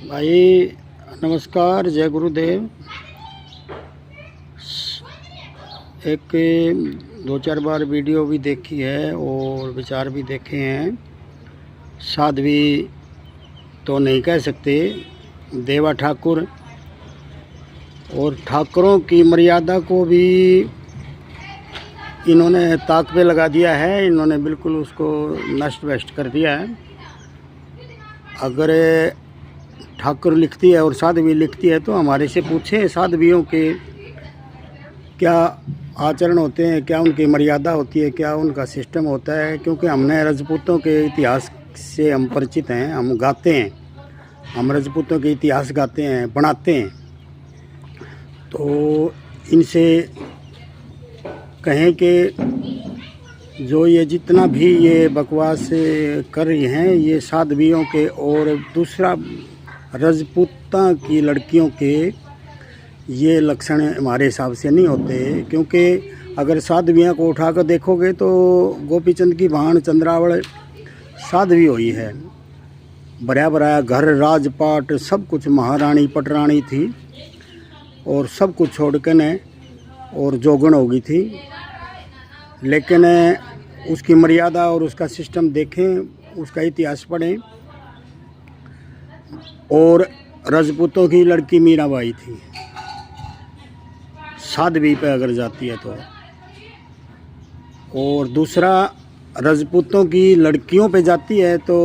भाई नमस्कार, जय गुरुदेव। एक दो चार बार वीडियो भी देखी है और विचार भी देखे हैं। साध्वी तो नहीं कह सकते, देवा ठाकुर और ठाकुरों की मर्यादा को भी इन्होंने ताक पे लगा दिया है। इन्होंने बिल्कुल उसको नष्ट भ्रष्ट कर दिया है। अगर ठाकुर लिखती है और साध्वी लिखती है तो हमारे से पूछे साध्वियों के क्या आचरण होते हैं, क्या उनकी मर्यादा होती है, क्या उनका सिस्टम होता है। क्योंकि हमने राजपूतों के इतिहास से हम परिचित हैं, हम गाते हैं, हम राजपूतों के इतिहास गाते हैं, बनाते हैं। तो इनसे कहें कि जो ये जितना भी ये बकवास कर रही हैं, ये साध्वियों के और दूसरा राजपूता की लड़कियों के ये लक्षण हमारे हिसाब से नहीं होते। क्योंकि अगर साध्वियाँ को उठाकर देखोगे तो गोपीचंद की भाण चंद्रावल साध्वी हुई है। बड़ा बड़ा घर, राजपाट, सब कुछ, महारानी पटरानी थी और सब कुछ छोड़ के ने और जोगन हो गई थी। लेकिन उसकी मर्यादा और उसका सिस्टम देखें, उसका इतिहास पढ़ें। और राजपूतों की लड़की मीराबाई थी, साध्वी पे अगर जाती है तो। और दूसरा राजपूतों की लड़कियों पे जाती है तो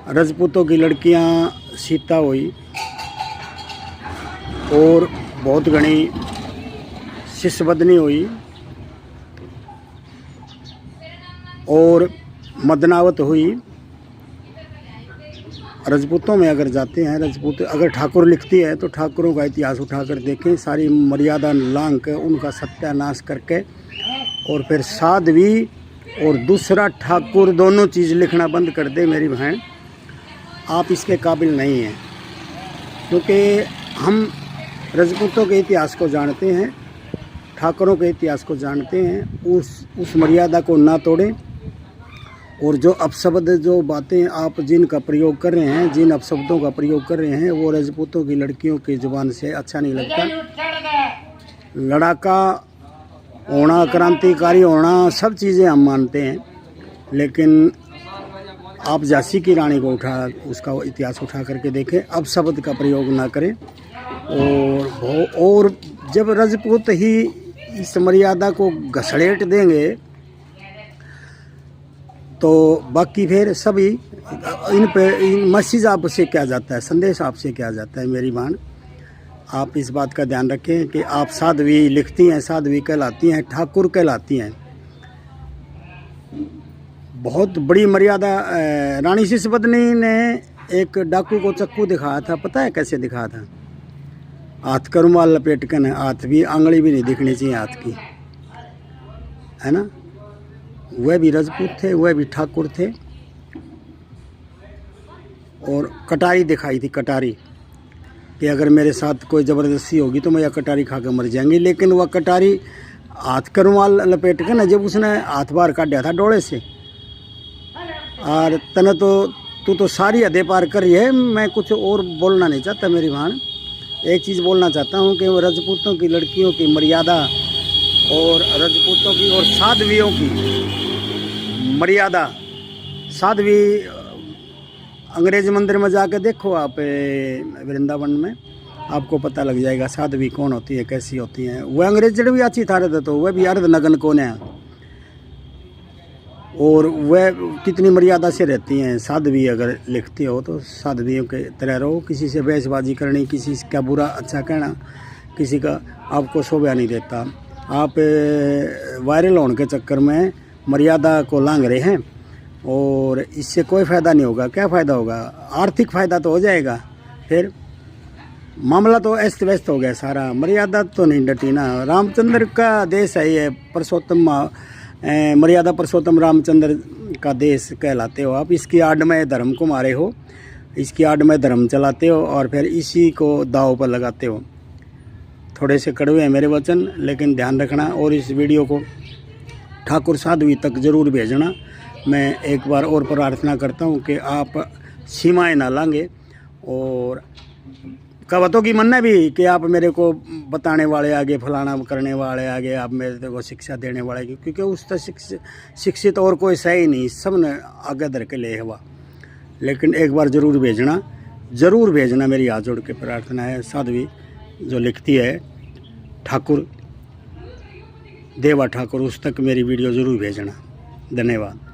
राजपूतों की लड़कियां सीता हुई और बहुत घनी शिष्यवदनी हुई और मदनावत हुई। राजपूतों में अगर जाते हैं, राजपूत अगर ठाकुर लिखती है तो ठाकुरों का इतिहास उठाकर देखें, सारी मर्यादा लांघ कर उनका सत्यानाश करके और फिर साध्वी और दूसरा ठाकुर दोनों चीज़ लिखना बंद कर दे मेरी बहन, आप इसके काबिल नहीं हैं। क्योंकि हम राजपूतों के इतिहास को जानते हैं, ठाकुरों के इतिहास को जानते हैं। उस मर्यादा को ना तोड़ें। और जो अपशब्द, जो बातें आप जिनका प्रयोग कर रहे हैं, जिन अपशब्दों का प्रयोग कर रहे हैं, वो राजपूतों की लड़कियों की जुबान से अच्छा नहीं लगता। लड़ाका होना, क्रांतिकारी होना, सब चीज़ें हम मानते हैं। लेकिन आप झांसी की रानी को उसका इतिहास उठा करके देखें, अपशब्द का प्रयोग ना करें। और जब राजपूत ही इस मर्यादा को घसड़ेट देंगे तो बाकी फिर सभी इन मैसेज आपसे क्या जाता है, संदेश आपसे क्या जाता है मेरी बहन। आप इस बात का ध्यान रखें कि आप साध्वी लिखती हैं, साध्वी कहलाती हैं, ठाकुर कहलाती हैं। बहुत बड़ी मर्यादा। रानी शिष्यवदनी ने एक डाकू को चक्कू दिखाया था, पता है कैसे दिखाया था? हाथ का रुमाल लपेट कर, हाथ भी, आंगली भी नहीं दिखनी चाहिए हाथ की, है ना। वह भी राजपूत थे, वह भी ठाकुर थे। और कटारी दिखाई थी, कटारी, कि अगर मेरे साथ कोई ज़बरदस्ती होगी तो मैं यह कटारी खा कर मर जाएंगी। लेकिन वह कटारी हाथ का रुमाल लपेट कर ना, जब उसने हाथ बाहर काटा था डोले से, और तने तू तो सारी हदें पार कर रही है। मैं कुछ और बोलना नहीं चाहता मेरी बहन, एक चीज़ बोलना चाहता हूँ कि राजपूतों की लड़कियों की मर्यादा और राजपूतों की और साध्वियों की मर्यादा। साध्वी अंग्रेज मंदिर में जाकर देखो आप, वृंदावन में, आपको पता लग जाएगा साध्वी कौन होती है, कैसी होती हैं। वह अंग्रेज भी अच्छी था रहता, तो वह भी अर्ध नग्न कौन है और वह कितनी मर्यादा से रहती हैं। साध्वी अगर लिखती हो तो साध्वियों के तरह रहो। किसी से बहसबाजी करनी, किसी का बुरा अच्छा कहना, किसी का आपको शोभा नहीं देता। आप वायरल होने के चक्कर में मर्यादा को लांघ रहे हैं और इससे कोई फ़ायदा नहीं होगा। क्या फ़ायदा होगा? आर्थिक फ़ायदा तो हो जाएगा, फिर मामला तो अस्त व्यस्त हो गया सारा। मर्यादा तो नहीं डटी ना। रामचंद्र का देश है ये, पुरुषोत्तम, मर्यादा पुरुषोत्तम रामचंद्र का देश कहलाते हो आप। इसकी आड़ में धर्म को मारे हो, इसकी आड़ में धर्म चलाते हो और फिर इसी को दाव पर लगाते हो। थोड़े से कड़वे हैं मेरे वचन, लेकिन ध्यान रखना और इस वीडियो को ठाकुर साध्वी तक ज़रूर भेजना। मैं एक बार और प्रार्थना करता हूँ कि आप सीमाएं ना लांघे और कवतों की मन भी कि आप मेरे को बताने वाले आगे, फलाना करने वाले आगे, आप मेरे को शिक्षा देने वाले, क्योंकि उस तरह शिक्षित और कोई सही नहीं, सब ने आगे धर के ले हुआ। लेकिन एक बार ज़रूर भेजना, मेरी हाथ जोड़ के प्रार्थना है। साध्वी जो लिखती है ठाकुर, देवा ठाकुर, उस तक मेरी वीडियो ज़रूर भेजना। धन्यवाद।